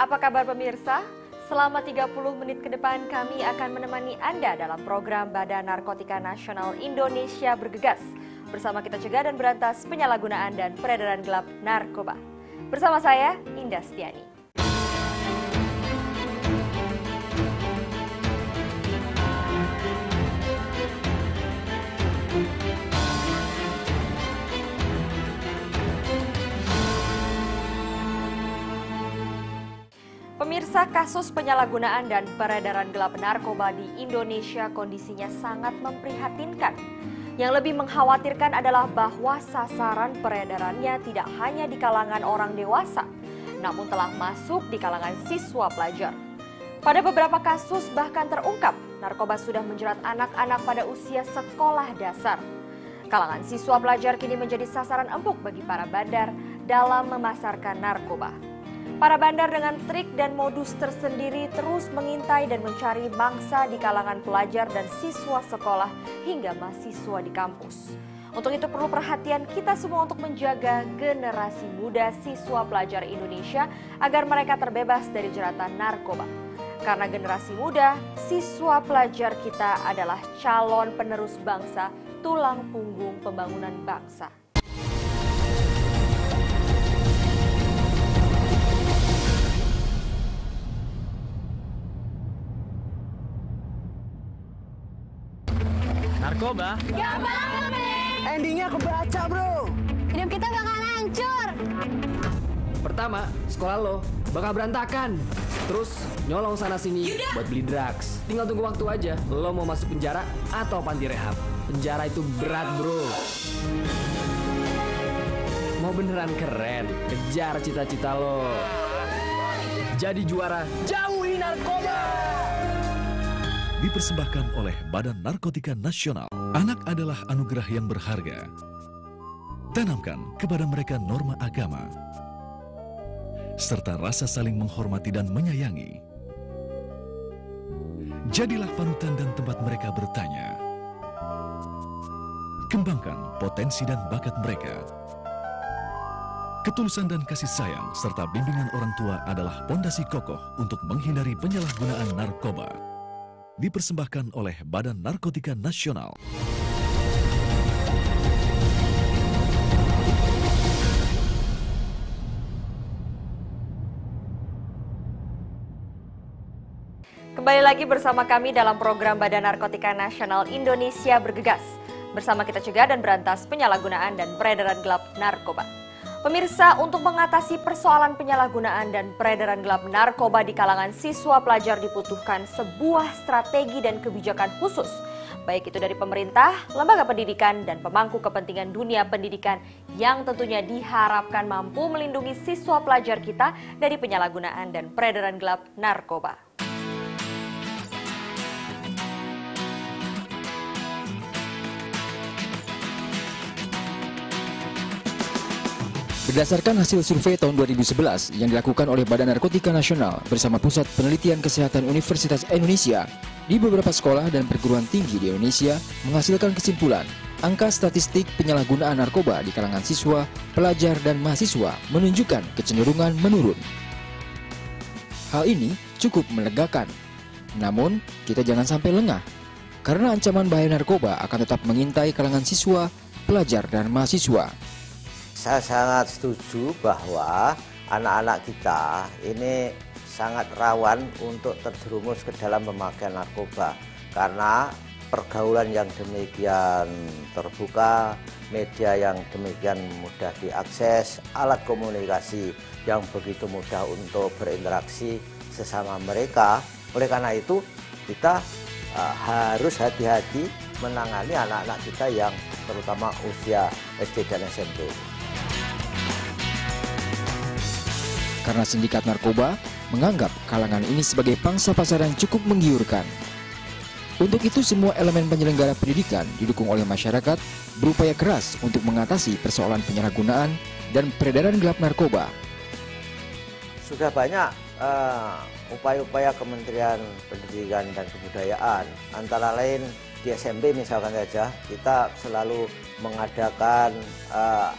Apa kabar pemirsa? Selama 30 menit ke depan kami akan menemani Anda dalam program Badan Narkotika Nasional Indonesia Bergegas. Bersama kita cegah dan berantas penyalahgunaan dan peredaran gelap narkoba. Bersama saya, Indah Stiani. Pemirsa, kasus penyalahgunaan dan peredaran gelap narkoba di Indonesia kondisinya sangat memprihatinkan. Yang lebih mengkhawatirkan adalah bahwa sasaran peredarannya tidak hanya di kalangan orang dewasa, namun telah masuk di kalangan siswa pelajar. Pada beberapa kasus bahkan terungkap, narkoba sudah menjerat anak-anak pada usia sekolah dasar. Kalangan siswa pelajar kini menjadi sasaran empuk bagi para bandar dalam memasarkan narkoba. Para bandar dengan trik dan modus tersendiri terus mengintai dan mencari mangsa di kalangan pelajar dan siswa sekolah hingga mahasiswa di kampus. Untuk itu perlu perhatian kita semua untuk menjaga generasi muda siswa pelajar Indonesia agar mereka terbebas dari jeratan narkoba. Karena generasi muda, siswa pelajar kita adalah calon penerus bangsa, tulang punggung pembangunan bangsa. Narkoba? Gak banget, nih. Endingnya kebaca, bro. Hidup kita bakal hancur. Pertama, sekolah lo bakal berantakan. Terus nyolong sana-sini buat beli drugs. Tinggal tunggu waktu aja. Lo mau masuk penjara atau panti rehab. Penjara itu berat, bro. Mau beneran keren, kejar cita-cita lo. Jadi juara, jauhi narkoba! Dipersembahkan oleh Badan Narkotika Nasional. Anak adalah anugerah yang berharga. Tanamkan kepada mereka norma agama, serta rasa saling menghormati dan menyayangi. Jadilah panutan dan tempat mereka bertanya. Kembangkan potensi dan bakat mereka. Ketulusan dan kasih sayang serta bimbingan orang tua adalah pondasi kokoh untuk menghindari penyalahgunaan narkoba. Dipersembahkan oleh Badan Narkotika Nasional. Kembali lagi bersama kami dalam program Badan Narkotika Nasional Indonesia Bergegas. Bersama kita cegah dan berantas penyalahgunaan dan peredaran gelap narkoba. Pemirsa, untuk mengatasi persoalan penyalahgunaan dan peredaran gelap narkoba di kalangan siswa pelajar dibutuhkan sebuah strategi dan kebijakan khusus. Baik itu dari pemerintah, lembaga pendidikan, dan pemangku kepentingan dunia pendidikan yang tentunya diharapkan mampu melindungi siswa pelajar kita dari penyalahgunaan dan peredaran gelap narkoba. Berdasarkan hasil survei tahun 2011 yang dilakukan oleh Badan Narkotika Nasional bersama Pusat Penelitian Kesehatan Universitas Indonesia, di beberapa sekolah dan perguruan tinggi di Indonesia menghasilkan kesimpulan angka statistik penyalahgunaan narkoba di kalangan siswa, pelajar, dan mahasiswa menunjukkan kecenderungan menurun. Hal ini cukup melegakan. Namun, kita jangan sampai lengah, karena ancaman bahaya narkoba akan tetap mengintai kalangan siswa, pelajar, dan mahasiswa. Saya sangat setuju bahwa anak-anak kita ini sangat rawan untuk terjerumus ke dalam pemakaian narkoba. Karena pergaulan yang demikian terbuka, media yang demikian mudah diakses, alat komunikasi yang begitu mudah untuk berinteraksi sesama mereka. Oleh karena itu, kita harus hati-hati menangani anak-anak kita yang terutama usia SD dan SMP. Karena sindikat narkoba menganggap kalangan ini sebagai pangsa pasar yang cukup menggiurkan. Untuk itu semua elemen penyelenggara pendidikan didukung oleh masyarakat berupaya keras untuk mengatasi persoalan penyalahgunaan dan peredaran gelap narkoba. Sudah banyak upaya-upaya Kementerian Pendidikan dan Kebudayaan, antara lain di SMP misalkan saja, kita selalu mengadakan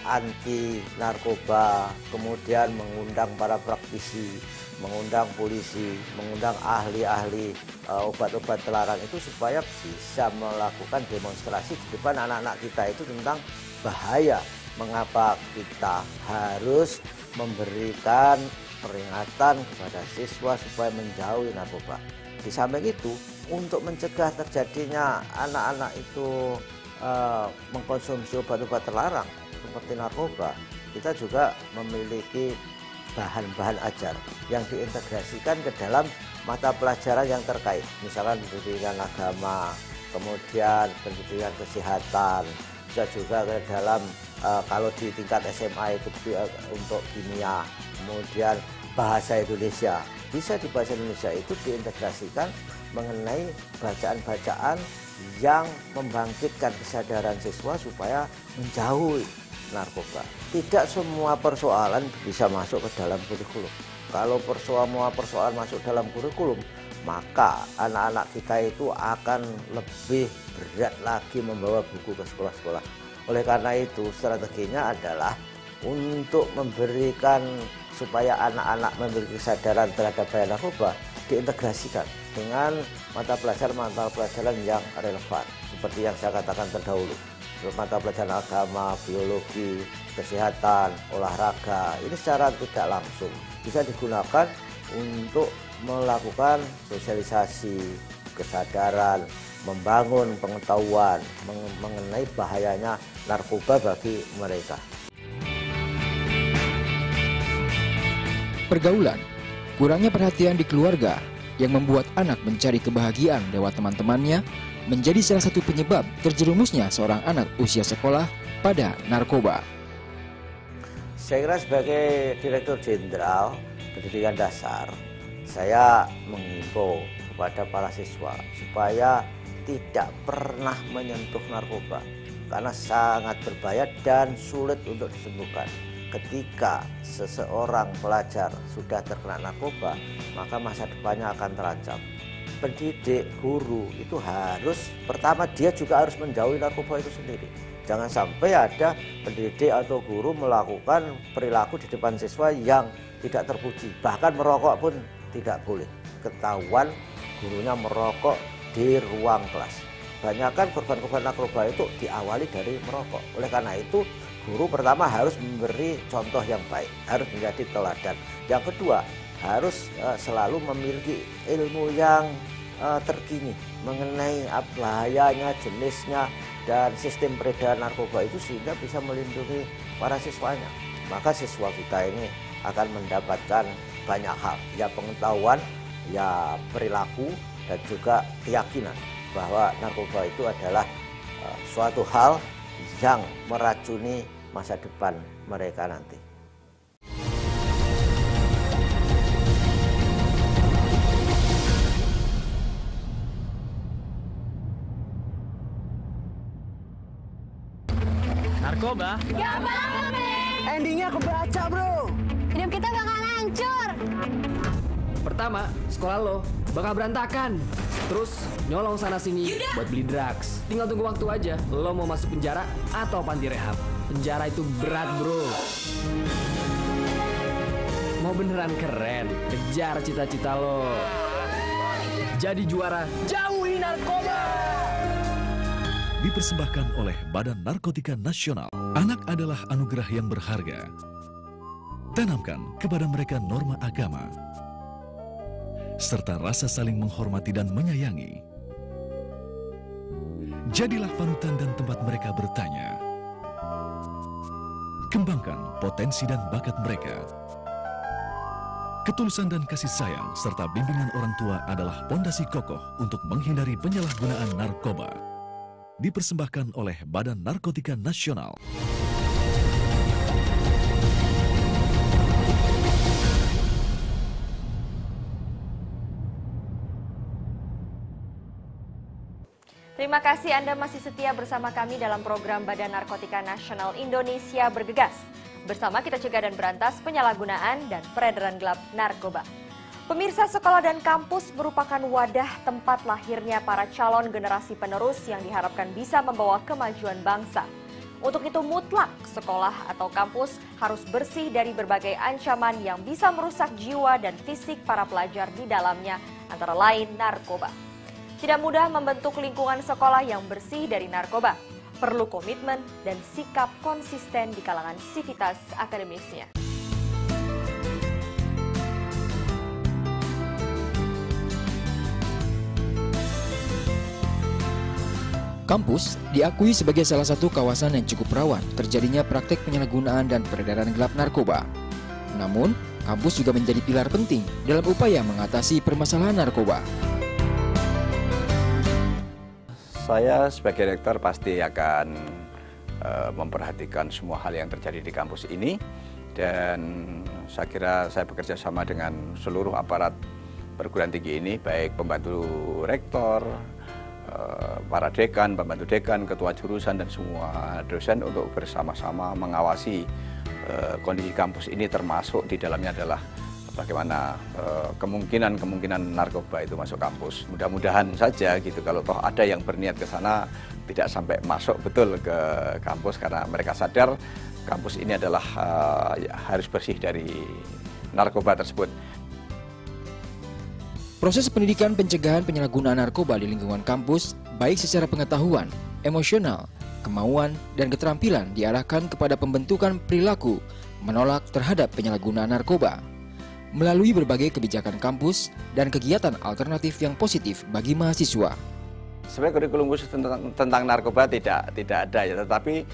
anti narkoba, kemudian mengundang para praktisi, mengundang polisi, mengundang ahli-ahli obat-obat terlarang itu supaya bisa melakukan demonstrasi di depan anak-anak kita itu tentang bahaya. Mengapa kita harus memberikan peringatan kepada siswa supaya menjauhi narkoba. Di samping itu, untuk mencegah terjadinya anak-anak itu mengkonsumsi obat-obat terlarang seperti narkoba, kita juga memiliki bahan-bahan ajar yang diintegrasikan ke dalam mata pelajaran yang terkait, misalkan pendidikan agama, kemudian pendidikan kesehatan, bisa juga ke dalam kalau di tingkat SMA itu untuk kimia, kemudian bahasa Indonesia. Bisa di bahasa Indonesia itu diintegrasikan mengenai bacaan-bacaan yang membangkitkan kesadaran siswa supaya menjauhi narkoba. Tidak semua persoalan bisa masuk ke dalam kurikulum. Kalau semua persoalan masuk dalam kurikulum, maka anak-anak kita itu akan lebih berat lagi membawa buku ke sekolah-sekolah. Oleh karena itu, strateginya adalah untuk memberikan supaya anak-anak memiliki kesadaran terhadap bahaya narkoba, diintegrasikan dengan mata pelajaran yang relevan. Seperti yang saya katakan terdahulu, mata pelajaran agama, biologi, kesehatan, olahraga, ini secara tidak langsung bisa digunakan untuk melakukan sosialisasi kesadaran, membangun pengetahuan mengenai bahayanya narkoba bagi mereka. Pergaulan, kurangnya perhatian di keluarga yang membuat anak mencari kebahagiaan lewat teman-temannya menjadi salah satu penyebab terjerumusnya seorang anak usia sekolah pada narkoba. Saya kira sebagai Direktur Jenderal Pendidikan Dasar, saya menghimbau kepada para siswa supaya tidak pernah menyentuh narkoba karena sangat berbahaya dan sulit untuk disembuhkan. Ketika seseorang pelajar sudah terkena narkoba, maka masa depannya akan terancam. Pendidik, guru itu harus, pertama dia juga harus menjauhi narkoba itu sendiri. Jangan sampai ada pendidik atau guru melakukan perilaku di depan siswa yang tidak terpuji. Bahkan merokok pun tidak boleh. Ketahuan gurunya merokok di ruang kelas. Banyakan korban-korban narkoba itu diawali dari merokok. Oleh karena itu, guru pertama harus memberi contoh yang baik, harus menjadi teladan. Yang kedua, harus selalu memiliki ilmu yang terkini mengenai bahayanya, jenisnya, dan sistem peredaran narkoba itu sehingga bisa melindungi para siswanya. Maka siswa kita ini akan mendapatkan banyak hal, ya pengetahuan, ya perilaku, dan juga keyakinan bahwa narkoba itu adalah suatu hal yang meracuni masa depan mereka nanti. Narkoba? Gak apa-apa, Men. Endingnya kebaca, bro. Hidup kita bakal hancur. Pertama, sekolah lo bakal berantakan. Terus nyolong sana-sini buat beli drugs. Tinggal tunggu waktu aja lo mau masuk penjara atau panti rehab. Penjara itu berat, bro. Mau beneran keren, kejar cita-cita lo. Jadi juara, jauhi narkoba. Dipersembahkan oleh Badan Narkotika Nasional. Anak adalah anugerah yang berharga. Tanamkan kepada mereka norma agama, serta rasa saling menghormati dan menyayangi. Jadilah panutan dan tempat mereka bertanya. Kembangkan potensi dan bakat mereka. Ketulusan dan kasih sayang serta bimbingan orang tua adalah pondasi kokoh untuk menghindari penyalahgunaan narkoba. Dipersembahkan oleh Badan Narkotika Nasional. Terima kasih Anda masih setia bersama kami dalam program Badan Narkotika Nasional Indonesia Bergegas. Bersama kita cegah dan berantas penyalahgunaan dan peredaran gelap narkoba. Pemirsa, sekolah dan kampus merupakan wadah tempat lahirnya para calon generasi penerus yang diharapkan bisa membawa kemajuan bangsa. Untuk itu mutlak sekolah atau kampus harus bersih dari berbagai ancaman yang bisa merusak jiwa dan fisik para pelajar di dalamnya, antara lain narkoba. Tidak mudah membentuk lingkungan sekolah yang bersih dari narkoba. Perlu komitmen dan sikap konsisten di kalangan sivitas akademisnya. Kampus diakui sebagai salah satu kawasan yang cukup rawan terjadinya praktek penyalahgunaan dan peredaran gelap narkoba. Namun, kampus juga menjadi pilar penting dalam upaya mengatasi permasalahan narkoba. Saya sebagai rektor pasti akan memperhatikan semua hal yang terjadi di kampus ini, dan saya kira saya bekerja sama dengan seluruh aparat perguruan tinggi ini, baik pembantu rektor, para dekan, pembantu dekan, ketua jurusan, dan semua dosen untuk bersama-sama mengawasi kondisi kampus ini, termasuk di dalamnya adalah bagaimana kemungkinan narkoba itu masuk kampus. Mudah-mudahan saja gitu, kalau toh ada yang berniat ke sana tidak sampai masuk betul ke kampus, karena mereka sadar kampus ini adalah harus bersih dari narkoba tersebut. Proses pendidikan pencegahan penyalahgunaan narkoba di lingkungan kampus, baik secara pengetahuan, emosional, kemauan, dan keterampilan diarahkan kepada pembentukan perilaku menolak terhadap penyalahgunaan narkoba melalui berbagai kebijakan kampus dan kegiatan alternatif yang positif bagi mahasiswa. Sebenarnya kurikulum khusus tentang narkoba tidak ada ya, tetapi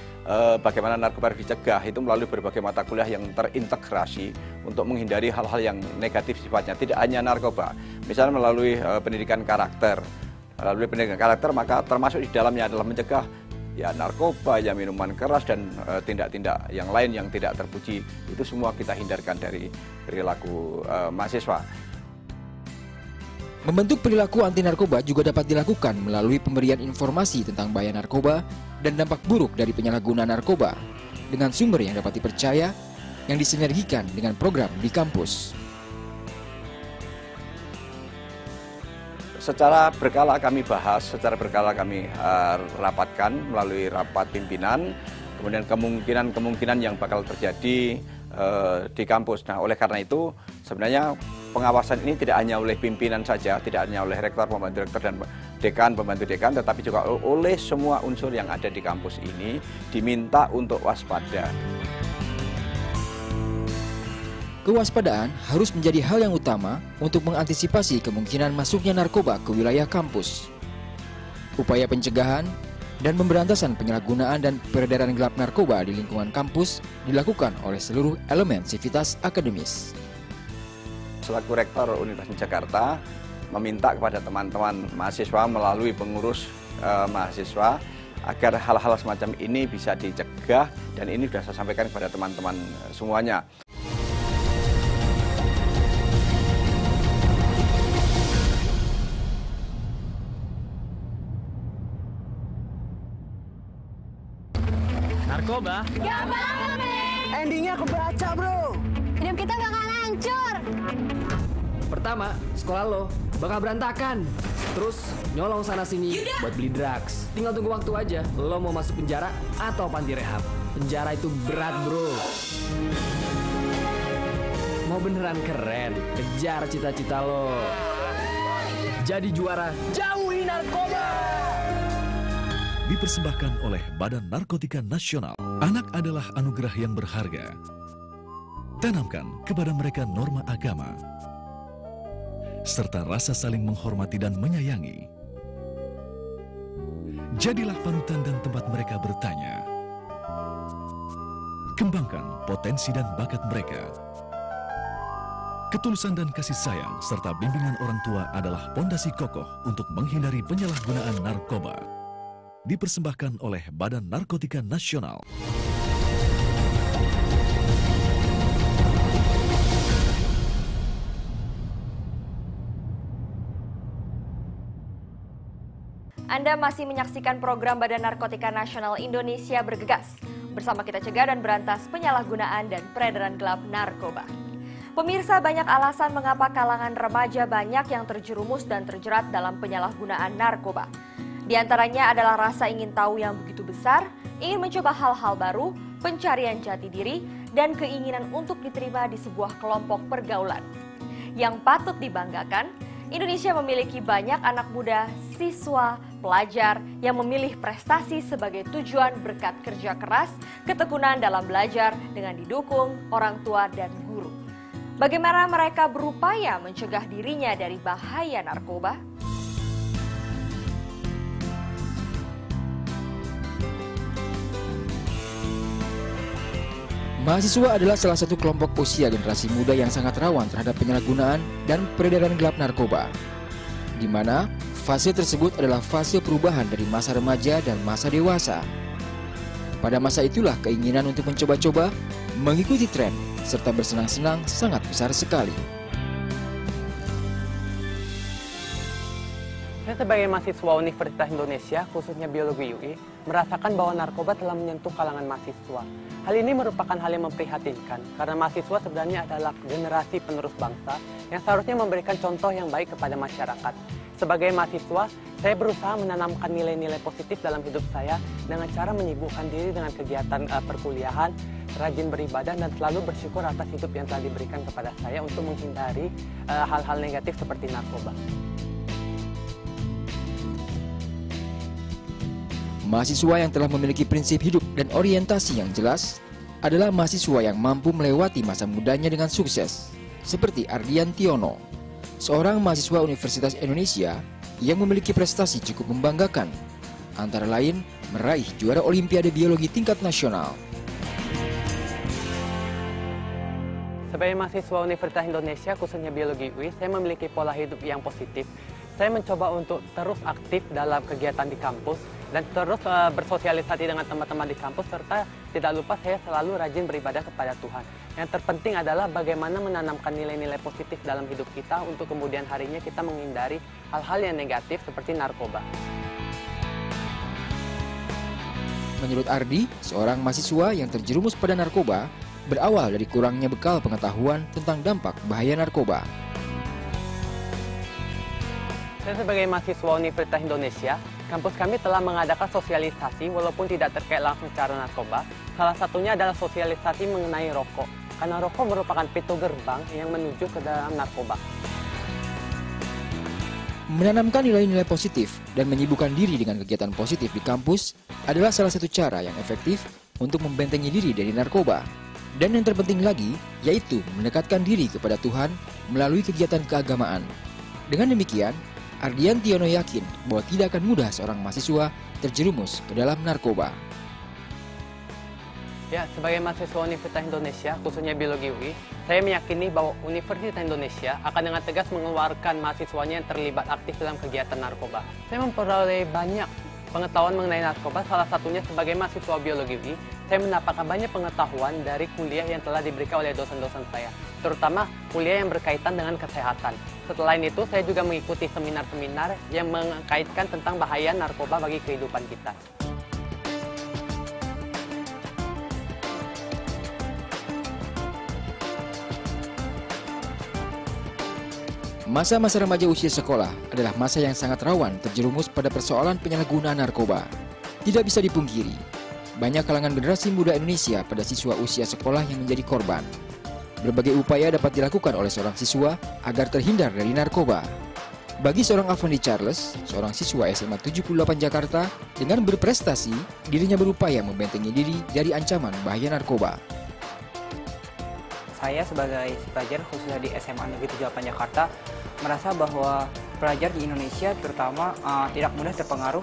bagaimana narkoba dicegah itu melalui berbagai mata kuliah yang terintegrasi untuk menghindari hal-hal yang negatif sifatnya, tidak hanya narkoba. Misalnya melalui pendidikan karakter, maka termasuk di dalamnya adalah mencegah ya narkoba, ya minuman keras, dan tindak-tindak yang lain yang tidak terpuji. Itu semua kita hindarkan dari perilaku mahasiswa. Membentuk perilaku anti narkoba juga dapat dilakukan melalui pemberian informasi tentang bahaya narkoba dan dampak buruk dari penyalahgunaan narkoba dengan sumber yang dapat dipercaya yang disinergikan dengan program di kampus. Secara berkala kami bahas, secara berkala kami rapatkan melalui rapat pimpinan, kemudian kemungkinan yang bakal terjadi di kampus. Nah, oleh karena itu sebenarnya pengawasan ini tidak hanya oleh pimpinan saja, tidak hanya oleh rektor, pembantu rektor, dan dekan, pembantu dekan, tetapi juga oleh semua unsur yang ada di kampus ini diminta untuk waspada. Kewaspadaan harus menjadi hal yang utama untuk mengantisipasi kemungkinan masuknya narkoba ke wilayah kampus. Upaya pencegahan dan pemberantasan penyalahgunaan dan peredaran gelap narkoba di lingkungan kampus dilakukan oleh seluruh elemen sivitas akademis. Selaku Rektor Universitas Jakarta meminta kepada teman-teman mahasiswa melalui pengurus mahasiswa agar hal-hal semacam ini bisa dicegah, dan ini sudah saya sampaikan kepada teman-teman semuanya. Narkoba? Gak apa-apa, Mem. Endingnya kebaca, bro. Hidup kita bakal hancur. Pertama, sekolah lo bakal berantakan. Terus nyolong sana-sini buat beli drugs. Tinggal tunggu waktu aja, lo mau masuk penjara atau panti rehab. Penjara itu berat, bro. Mau beneran keren, kejar cita-cita lo. Jadi juara, jauhi narkoba! Dipersembahkan oleh Badan Narkotika Nasional. Anak adalah anugerah yang berharga. Tanamkan kepada mereka norma agama, serta rasa saling menghormati dan menyayangi. Jadilah panutan dan tempat mereka bertanya. Kembangkan potensi dan bakat mereka. Ketulusan dan kasih sayang serta bimbingan orang tua adalah pondasi kokoh untuk menghindari penyalahgunaan narkoba. Dipersembahkan oleh Badan Narkotika Nasional. Anda masih menyaksikan program Badan Narkotika Nasional Indonesia Bergegas. Bersama kita cegah dan berantas penyalahgunaan dan peredaran gelap narkoba. Pemirsa, banyak alasan mengapa kalangan remaja banyak yang terjerumus dan terjerat dalam penyalahgunaan narkoba. Di antaranya adalah rasa ingin tahu yang begitu besar, ingin mencoba hal-hal baru, pencarian jati diri, dan keinginan untuk diterima di sebuah kelompok pergaulan. Yang patut dibanggakan, Indonesia memiliki banyak anak muda, siswa, pelajar yang memilih prestasi sebagai tujuan berkat kerja keras, ketekunan dalam belajar dengan didukung orang tua dan guru. Bagaimana mereka berupaya mencegah dirinya dari bahaya narkoba? Mahasiswa adalah salah satu kelompok usia generasi muda yang sangat rawan terhadap penyalahgunaan dan peredaran gelap narkoba, di mana fase tersebut adalah fase perubahan dari masa remaja dan masa dewasa. Pada masa itulah keinginan untuk mencoba-coba, mengikuti tren, serta bersenang-senang sangat besar sekali. Saya sebagai mahasiswa Universitas Indonesia, khususnya Biologi UI, merasakan bahwa narkoba telah menyentuh kalangan mahasiswa. Hal ini merupakan hal yang memprihatinkan, karena mahasiswa sebenarnya adalah generasi penerus bangsa yang seharusnya memberikan contoh yang baik kepada masyarakat. Sebagai mahasiswa, saya berusaha menanamkan nilai-nilai positif dalam hidup saya dengan cara menyibukkan diri dengan kegiatan perkuliahan, rajin beribadah, dan selalu bersyukur atas hidup yang telah diberikan kepada saya untuk menghindari hal-hal negatif seperti narkoba. Mahasiswa yang telah memiliki prinsip hidup dan orientasi yang jelas adalah mahasiswa yang mampu melewati masa mudanya dengan sukses, seperti Ardian Tiono, seorang mahasiswa Universitas Indonesia yang memiliki prestasi cukup membanggakan, antara lain meraih juara Olimpiade Biologi tingkat nasional. Sebagai mahasiswa Universitas Indonesia, khususnya Biologi UI, saya memiliki pola hidup yang positif. Saya mencoba untuk terus aktif dalam kegiatan di kampus dan terus bersosialisasi dengan teman-teman di kampus, serta tidak lupa saya selalu rajin beribadah kepada Tuhan. Yang terpenting adalah bagaimana menanamkan nilai-nilai positif dalam hidup kita untuk kemudian harinya kita menghindari hal-hal yang negatif seperti narkoba. Menurut Ardi, seorang mahasiswa yang terjerumus pada narkoba berawal dari kurangnya bekal pengetahuan tentang dampak bahaya narkoba. Saya sebagai mahasiswa Universitas Indonesia, kampus kami telah mengadakan sosialisasi walaupun tidak terkait langsung secara narkoba. Salah satunya adalah sosialisasi mengenai rokok, karena rokok merupakan pintu gerbang yang menuju ke dalam narkoba. Menanamkan nilai-nilai positif dan menyibukkan diri dengan kegiatan positif di kampus adalah salah satu cara yang efektif untuk membentengi diri dari narkoba. Dan yang terpenting lagi, yaitu mendekatkan diri kepada Tuhan melalui kegiatan keagamaan. Dengan demikian, Ardian Tiono yakin bahwa tidak akan mudah seorang mahasiswa terjerumus ke dalam narkoba. Ya, sebagai mahasiswa Universitas Indonesia, khususnya Biologi UI, saya meyakini bahwa Universitas Indonesia akan dengan tegas mengeluarkan mahasiswanya yang terlibat aktif dalam kegiatan narkoba. Saya memperoleh banyak pengetahuan mengenai narkoba, salah satunya sebagai mahasiswa Biologi UI, saya mendapatkan banyak pengetahuan dari kuliah yang telah diberikan oleh dosen-dosen saya, terutama kuliah yang berkaitan dengan kesehatan. Setelah itu, saya juga mengikuti seminar-seminar yang mengkaitkan tentang bahaya narkoba bagi kehidupan kita. Masa-masa remaja usia sekolah adalah masa yang sangat rawan terjerumus pada persoalan penyalahgunaan narkoba. Tidak bisa dipungkiri, banyak kalangan generasi muda Indonesia pada siswa usia sekolah yang menjadi korban. Berbagai upaya dapat dilakukan oleh seorang siswa agar terhindar dari narkoba. Bagi seorang Avandi Charles, seorang siswa SMA 78 Jakarta, dengan berprestasi, dirinya berupaya membentengi diri dari ancaman bahaya narkoba. Saya sebagai pelajar khususnya di SMA Negeri 78 Jakarta merasa bahwa pelajar di Indonesia terutama tidak mudah terpengaruh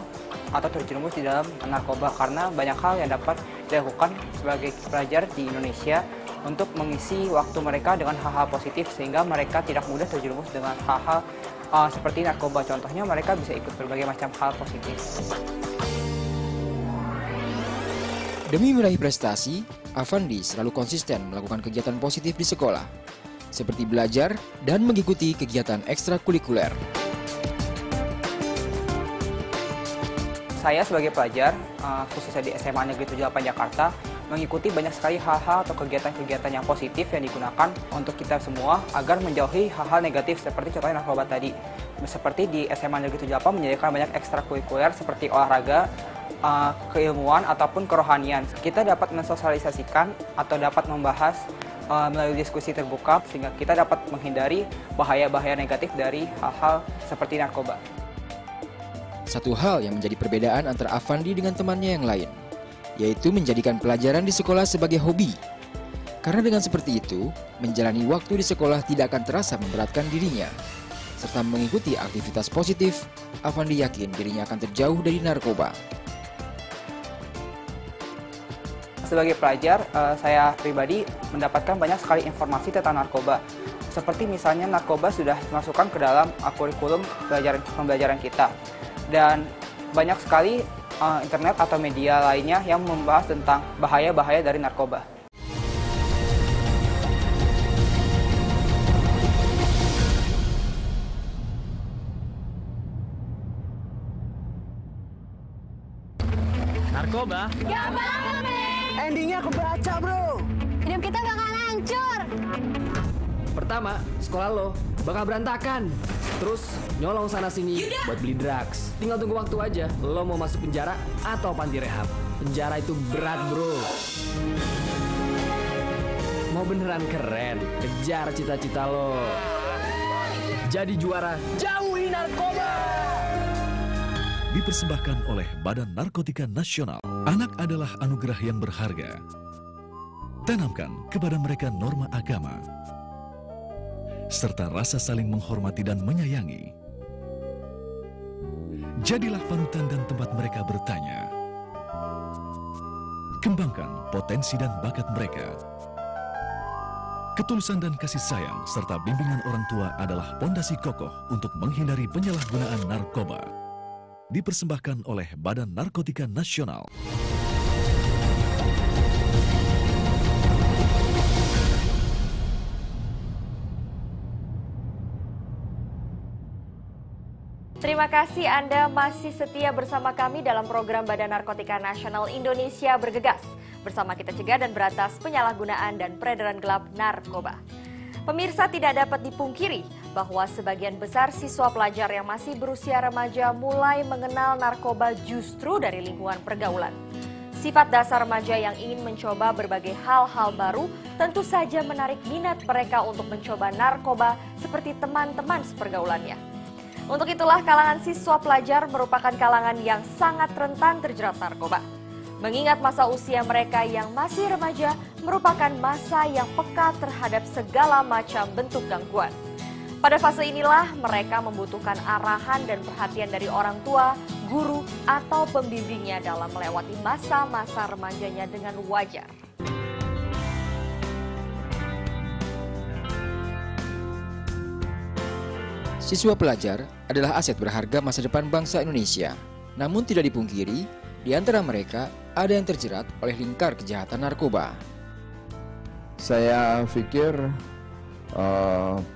atau terjerumus di dalam narkoba, karena banyak hal yang dapat dilakukan sebagai pelajar di Indonesia untuk mengisi waktu mereka dengan hal-hal positif sehingga mereka tidak mudah terjerumus dengan hal-hal seperti narkoba. Contohnya mereka bisa ikut berbagai macam hal positif. Demi meraih prestasi, Avandi selalu konsisten melakukan kegiatan positif di sekolah, seperti belajar dan mengikuti kegiatan ekstrakurikuler. Saya sebagai pelajar, khususnya di SMA Negeri 78 Jakarta, mengikuti banyak sekali hal-hal atau kegiatan-kegiatan yang positif yang digunakan untuk kita semua agar menjauhi hal-hal negatif seperti contohnya narkoba tadi. Seperti di SMA Negeri 78 menyediakan banyak ekstrakurikuler seperti olahraga, keilmuan ataupun kerohanian. Kita dapat mensosialisasikan atau dapat membahas melalui diskusi terbuka sehingga kita dapat menghindari bahaya-bahaya negatif dari hal-hal seperti narkoba. Satu hal yang menjadi perbedaan antara Afandi dengan temannya yang lain, yaitu menjadikan pelajaran di sekolah sebagai hobi. Karena dengan seperti itu, menjalani waktu di sekolah tidak akan terasa memberatkan dirinya. Serta mengikuti aktivitas positif, Afandi yakin dirinya akan terjauh dari narkoba. Sebagai pelajar, saya pribadi mendapatkan banyak sekali informasi tentang narkoba. Seperti misalnya narkoba sudah dimasukkan ke dalam kurikulum pembelajaran kita. Dan banyak sekali internet atau media lainnya yang membahas tentang bahaya-bahaya dari narkoba. Narkoba? Gak bakal, men! Endingnya kebaca, bro. Hidup kita bakal hancur. Pertama, sekolah lo bakal berantakan. Terus nyolong sana-sini buat beli drugs. Tinggal tunggu waktu aja lo mau masuk penjara atau panti rehab. Penjara itu berat, bro. Mau beneran keren, kejar cita-cita lo. Jadi juara, jauhi narkoba! Dipersembahkan oleh Badan Narkotika Nasional. Anak adalah anugerah yang berharga. Tanamkan kepada mereka norma agama, serta rasa saling menghormati dan menyayangi. Jadilah panutan dan tempat mereka bertanya. Kembangkan potensi dan bakat mereka. Ketulusan dan kasih sayang serta bimbingan orang tua adalah pondasi kokoh untuk menghindari penyalahgunaan narkoba. Dipersembahkan oleh Badan Narkotika Nasional. Terima kasih Anda masih setia bersama kami dalam program Badan Narkotika Nasional Indonesia Bergegas. Bersama kita cegah dan berantas penyalahgunaan dan peredaran gelap narkoba. Pemirsa, tidak dapat dipungkiri bahwa sebagian besar siswa pelajar yang masih berusia remaja mulai mengenal narkoba justru dari lingkungan pergaulan. Sifat dasar remaja yang ingin mencoba berbagai hal-hal baru tentu saja menarik minat mereka untuk mencoba narkoba seperti teman-teman sepergaulannya. Untuk itulah kalangan siswa pelajar merupakan kalangan yang sangat rentan terjerat narkoba. Mengingat masa usia mereka yang masih remaja merupakan masa yang peka terhadap segala macam bentuk gangguan. Pada fase inilah mereka membutuhkan arahan dan perhatian dari orang tua, guru, atau pembimbingnya dalam melewati masa-masa remajanya dengan wajar. Siswa pelajar adalah aset berharga masa depan bangsa Indonesia. Namun tidak dipungkiri, di antara mereka ada yang terjerat oleh lingkar kejahatan narkoba. Saya pikir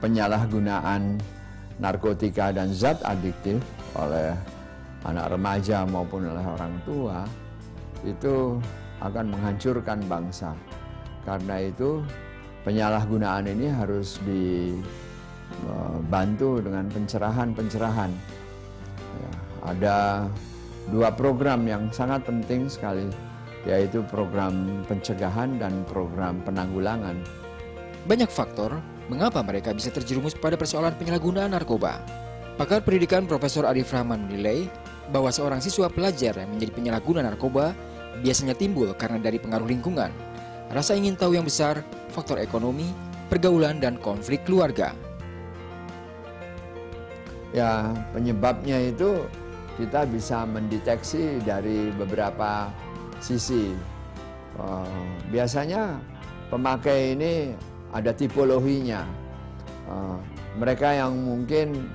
penyalahgunaan narkotika dan zat adiktif oleh anak remaja maupun oleh orang tua itu akan menghancurkan bangsa. Karena itu penyalahgunaan ini harus dibantu dengan pencerahan-pencerahan. Ya, ada dua program yang sangat penting sekali, yaitu program pencegahan dan program penanggulangan. Banyak faktor mengapa mereka bisa terjerumus pada persoalan penyalahgunaan narkoba. Pakar pendidikan Profesor Arif Rahman menilai bahwa seorang siswa pelajar yang menjadi penyalahguna narkoba biasanya timbul karena dari pengaruh lingkungan, rasa ingin tahu yang besar, faktor ekonomi, pergaulan, dan konflik keluarga. Ya, penyebabnya itu kita bisa mendeteksi dari beberapa sisi. Biasanya pemakai ini ada tipologinya. Mereka yang mungkin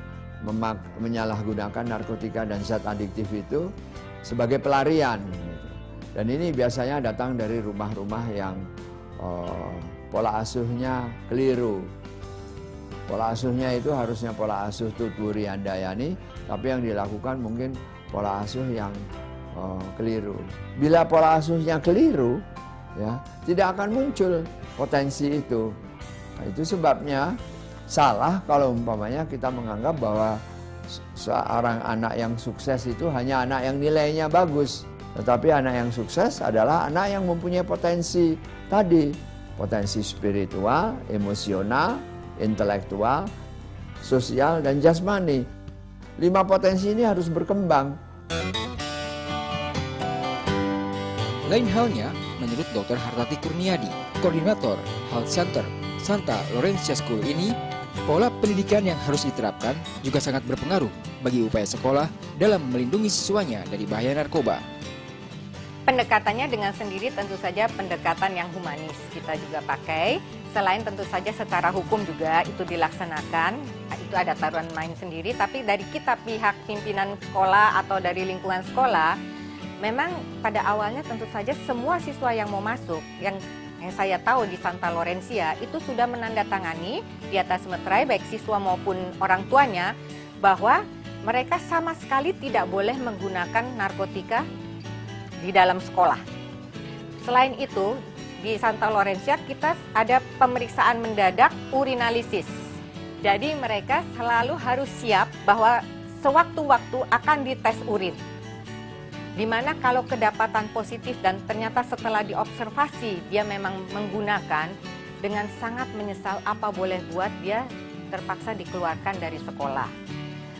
menyalahgunakan narkotika dan zat adiktif itu sebagai pelarian. Dan ini biasanya datang dari rumah-rumah yang pola asuhnya keliru. Pola asuhnya itu harusnya pola asuh Tutwuri Handayani, tapi yang dilakukan mungkin pola asuh yang keliru. Bila pola asuhnya keliru, ya tidak akan muncul potensi itu. Nah, itu sebabnya salah kalau umpamanya kita menganggap bahwa seorang anak yang sukses itu hanya anak yang nilainya bagus. Tetapi anak yang sukses adalah anak yang mempunyai potensi tadi. Potensi spiritual, emosional, intelektual, sosial, dan jasmani. 5 potensi ini harus berkembang. Lain halnya, menurut Dr. Hartati Kurniadi, Koordinator Health Center Santa Lorencia School ini, pola pendidikan yang harus diterapkan juga sangat berpengaruh bagi upaya sekolah dalam melindungi siswanya dari bahaya narkoba. Pendekatannya dengan sendiri tentu saja pendekatan yang humanis kita juga pakai. Selain tentu saja secara hukum juga itu dilaksanakan, itu ada taruhan main sendiri. Tapi dari kita pihak pimpinan sekolah atau dari lingkungan sekolah, memang pada awalnya tentu saja semua siswa yang mau masuk, yang saya tahu di Santa Lorencia itu sudah menandatangani di atas meterai baik siswa maupun orang tuanya bahwa mereka sama sekali tidak boleh menggunakan narkotika di dalam sekolah. Selain itu, di Santa Lorencia kita ada pemeriksaan mendadak urinalisis. Jadi mereka selalu harus siap bahwa sewaktu-waktu akan dites urin. Dimana kalau kedapatan positif dan ternyata setelah diobservasi dia memang menggunakan, dengan sangat menyesal apa boleh buat dia terpaksa dikeluarkan dari sekolah.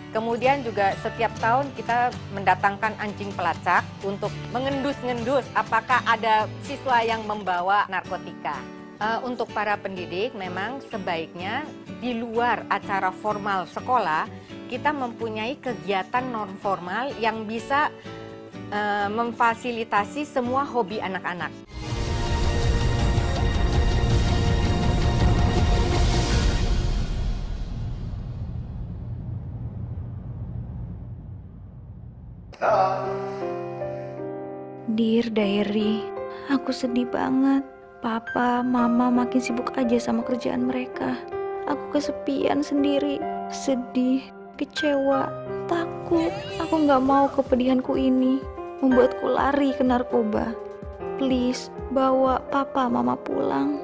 Kemudian juga setiap tahun kita mendatangkan anjing pelacak untuk mengendus-ngendus apakah ada siswa yang membawa narkotika. Untuk para pendidik memang sebaiknya di luar acara formal sekolah kita mempunyai kegiatan non formal yang bisa memfasilitasi semua hobi anak-anak. Dear Diary, aku sedih banget. Papa, Mama makin sibuk aja sama kerjaan mereka. Aku kesepian sendiri, sedih, kecewa, takut. Aku gak mau kepedihanku ini membuatku lari ke narkoba. Please, bawa Papa, Mama pulang.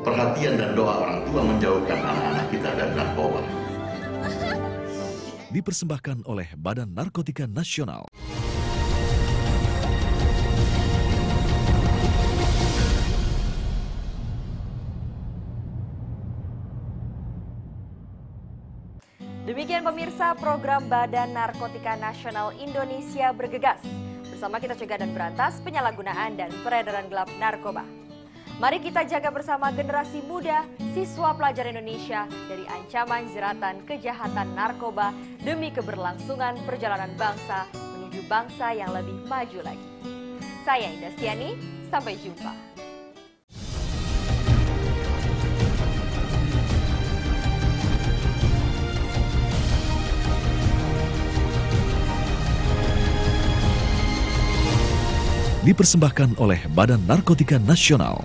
Perhatian dan doa orang tua menjauhkan anak-anak kita dari narkoba. Dipersembahkan oleh Badan Narkotika Nasional. Demikian pemirsa program Badan Narkotika Nasional Indonesia Bergegas. Bersama kita cegah dan berantas penyalahgunaan dan peredaran gelap narkoba. Mari kita jaga bersama generasi muda, siswa pelajar Indonesia dari ancaman jeratan kejahatan narkoba demi keberlangsungan perjalanan bangsa menuju bangsa yang lebih maju lagi. Saya Indah Stiani, sampai jumpa. Dipersembahkan oleh Badan Narkotika Nasional.